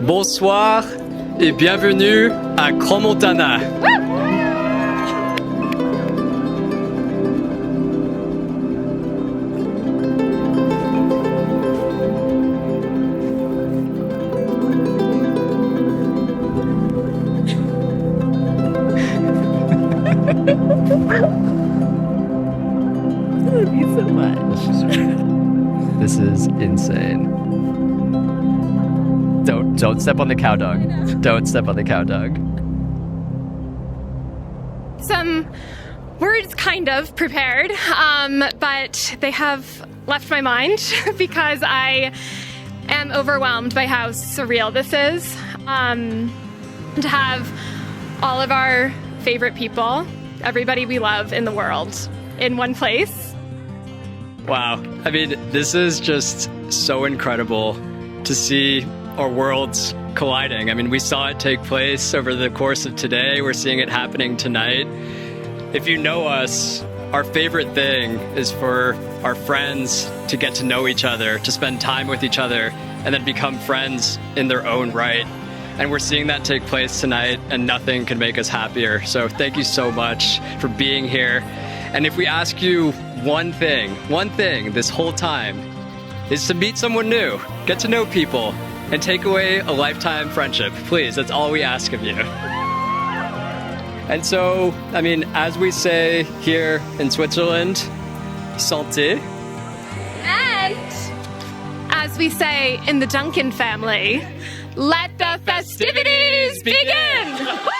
bonsoir et bienvenue à Crans-Montana. Thank you so much. This is insane. Don't step on the cow dog. Don't step on the cow dog. Some words kind of prepared, but they have left my mind because I am overwhelmed by how surreal this is. To have all of our favorite people, everybody we love in the world, in one place. Wow. I mean, this is just so incredible to see our worlds colliding. I mean, we saw it take place over the course of today. We're seeing it happening tonight. If you know us, our favorite thing is for our friends to get to know each other, to spend time with each other, and then become friends in their own right. And we're seeing that take place tonight, and nothing can make us happier. So thank you so much for being here. And if we ask you one thing this whole time, is to meet someone new, get to know people, and take away a lifetime friendship. Please, that's all we ask of you. And so, I mean, as we say here in Switzerland, santé. And as we say in the Duncan family, let the festivities begin! Woo!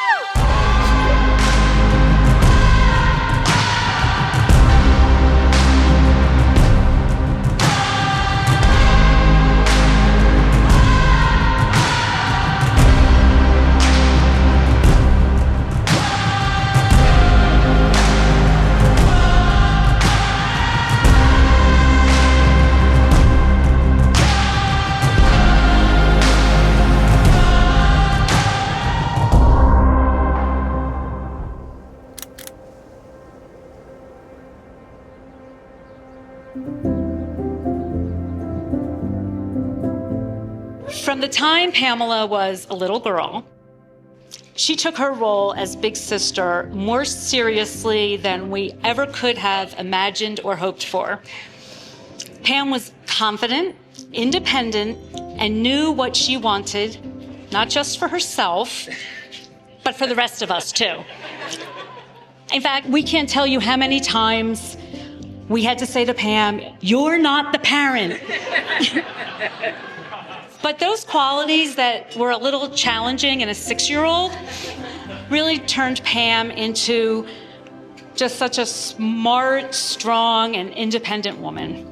From the time Pamela was a little girl, she took her role as big sister more seriously than we ever could have imagined or hoped for. Pam was confident, independent, and knew what she wanted, not just for herself, but for the rest of us too. In fact, we can't tell you how many times we had to say to Pam, "You're not the parent." But those qualities that were a little challenging in a 6-year-old really turned Pam into just such a smart, strong, and independent woman.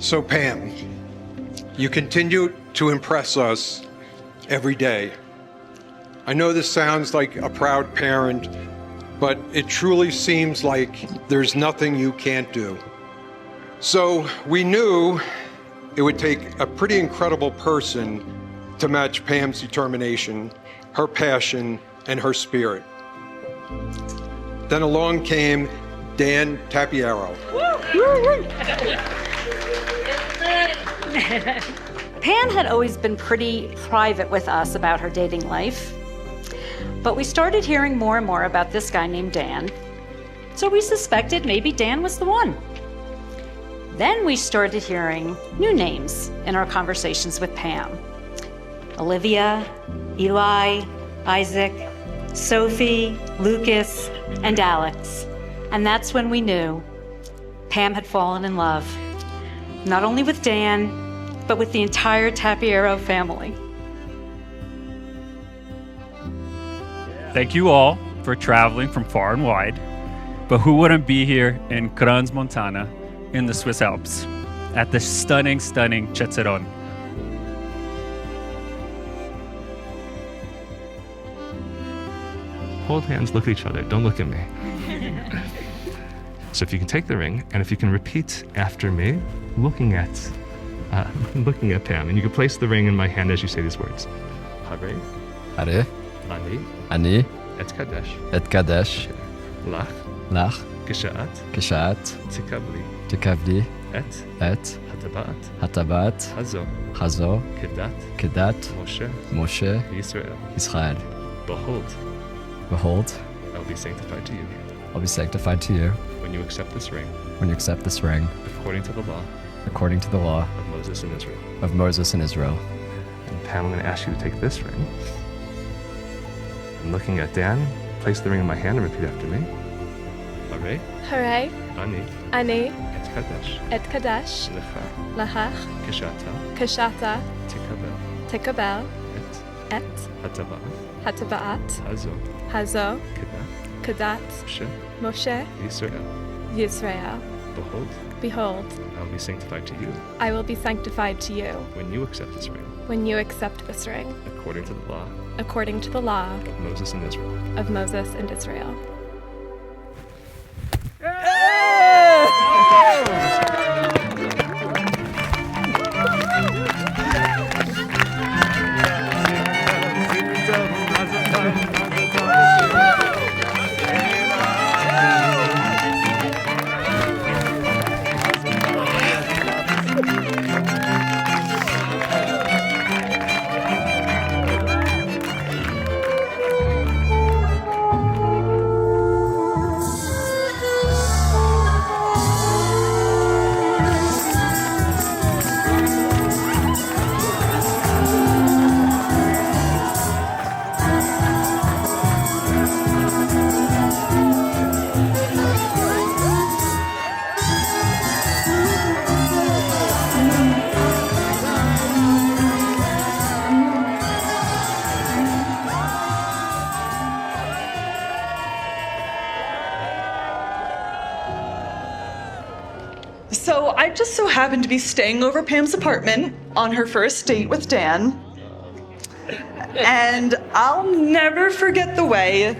So Pam, you continue to impress us every day. I know this sounds like a proud parent, but it truly seems like there's nothing you can't do. So we knew it would take a pretty incredible person to match Pam's determination, her passion, and her spirit. Then along came Dan Tapiero. Pam had always been pretty private with us about her dating life, but we started hearing more and more about this guy named Dan, so we suspected maybe Dan was the one. Then we started hearing new names in our conversations with Pam. Olivia, Eli, Isaac, Sophie, Lucas, and Alex. And that's when we knew Pam had fallen in love, not only with Dan, but with the entire Tapiero family. Thank you all for traveling from far and wide, but who wouldn't be here in Crans-Montana in the Swiss Alps at the stunning Chetzeron. Hold hands, look at each other, don't look at me. So if you can take the ring, and if you can repeat after me, looking at Pam, and you can place the ring in my hand as you say these words. Hare, Hare, Ani, Ani, Et Kadesh, Et Kadesh, Lach, Lach, Geshaat, Geshaat, Tikabli, Tekavli, Et Et הטבעת, הזו, כדת, משה, ישראל. Behold, I will be sanctified to you. When you accept this ring. According to the law. Of Moses and Israel. And Pam, I'm going to ask you to take this ring. And looking at Dan, place the ring in my hand and repeat after me. הרי אני אתקדש לך כשאתה תקבל את הטבעת הזו כדת משה ישראל. Behold, I will be sanctified to you. When you accept this ring. According to the law. Of Moses and Israel. So I just so happened to be staying over Pam's apartment on her first date with Dan. And I'll never forget the way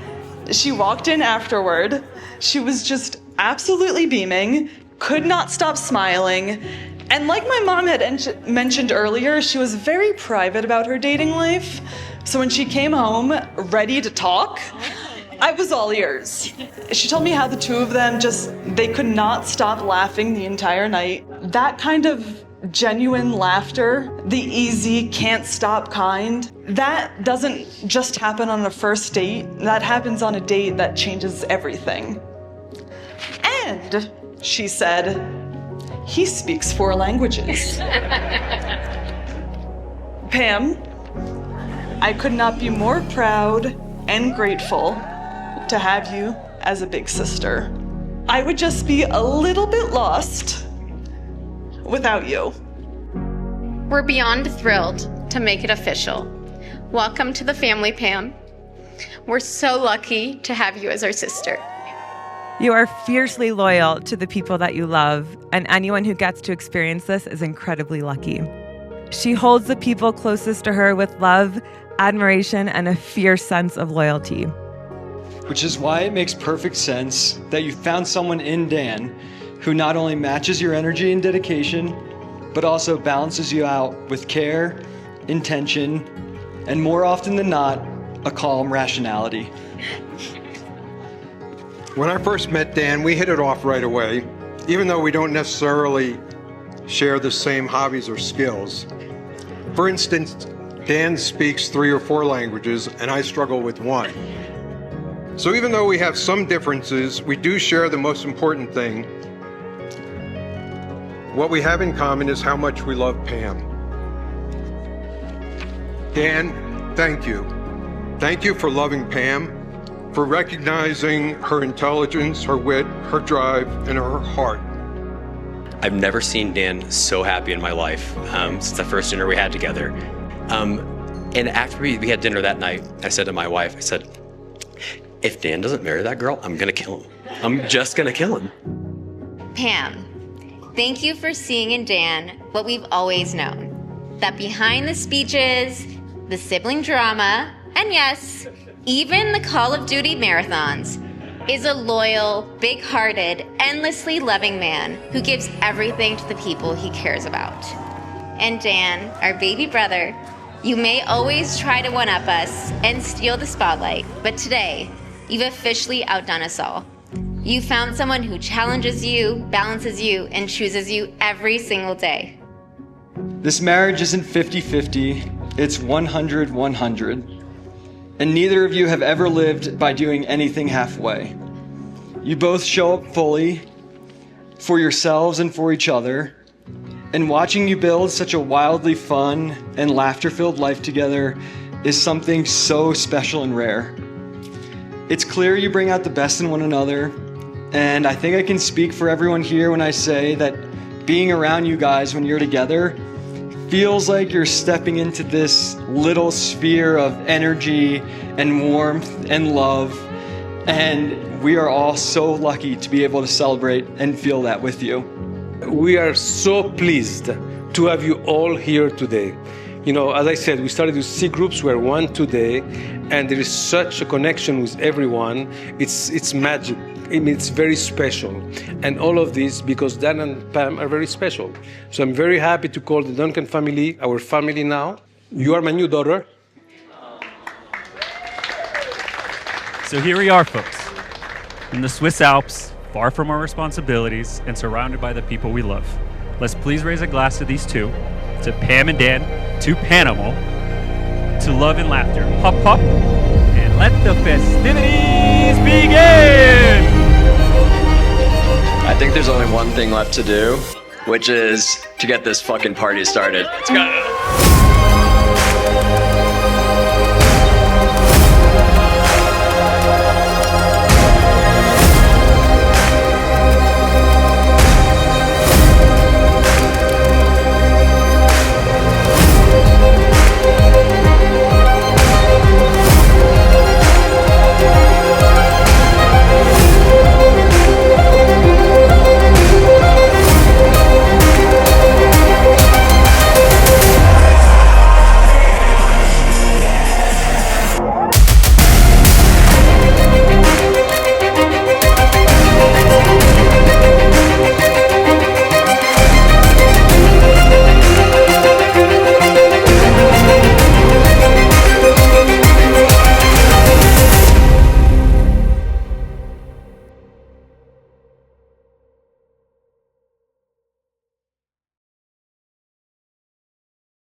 she walked in afterward. She was just absolutely beaming, could not stop smiling. And like my mom had mentioned earlier, she was very private about her dating life. So when she came home ready to talk, I was all ears. She told me how the two of them they could not stop laughing the entire night. That kind of genuine laughter, the easy, can't stop kind, that doesn't just happen on a first date. That happens on a date that changes everything. And she said, he speaks 4 languages. Pam, I could not be more proud and grateful to have you as a big sister. I would just be a little bit lost without you. We're beyond thrilled to make it official. Welcome to the family, Pam. We're so lucky to have you as our sister. You are fiercely loyal to the people that you love, and anyone who gets to experience this is incredibly lucky. She holds the people closest to her with love, admiration, and a fierce sense of loyalty. Which is why it makes perfect sense that you found someone in Dan who not only matches your energy and dedication, but also balances you out with care, intention, and more often than not, a calm rationality. When I first met Dan, we hit it off right away, even though we don't necessarily share the same hobbies or skills. For instance, Dan speaks 3 or 4 languages, and I struggle with 1. So even though we have some differences, we do share the most important thing. What we have in common is how much we love Pam. Dan, thank you. Thank you for loving Pam, for recognizing her intelligence, her wit, her drive, and her heart. I've never seen Dan so happy in my life since the first dinner we had together. And after we had dinner that night, I said to my wife, I said, if Dan doesn't marry that girl, I'm gonna kill him. I'm just gonna kill him. Pam, thank you for seeing in Dan what we've always known. That behind the speeches, the sibling drama, and yes, even the Call of Duty marathons, is a loyal, big-hearted, endlessly loving man who gives everything to the people he cares about. And Dan, our baby brother, you may always try to one-up us and steal the spotlight, but today, you've officially outdone us all. You found someone who challenges you, balances you, and chooses you every single day. This marriage isn't 50-50, it's 100-100. And neither of you have ever lived by doing anything halfway. You both show up fully for yourselves and for each other. And watching you build such a wildly fun and laughter-filled life together is something so special and rare. It's clear you bring out the best in one another, and I think I can speak for everyone here when I say that being around you guys when you're together feels like you're stepping into this little sphere of energy and warmth and love, and we are all so lucky to be able to celebrate and feel that with you. We are so pleased to have you all here today. You know, as I said, we started with C groups, we're one today, and there is such a connection with everyone. It's magic. I mean, it's very special. And all of this because Dan and Pam are very special. So I'm very happy to call the Duncan family our family now. You are my new daughter. So here we are, folks, in the Swiss Alps, far from our responsibilities and surrounded by the people we love. Let's please raise a glass to these two, to Pam and Dan, to Panimal, to love and laughter. Hop, hop, and let the festivities begin! I think there's only one thing left to do, which is to get this fucking party started. Let's go!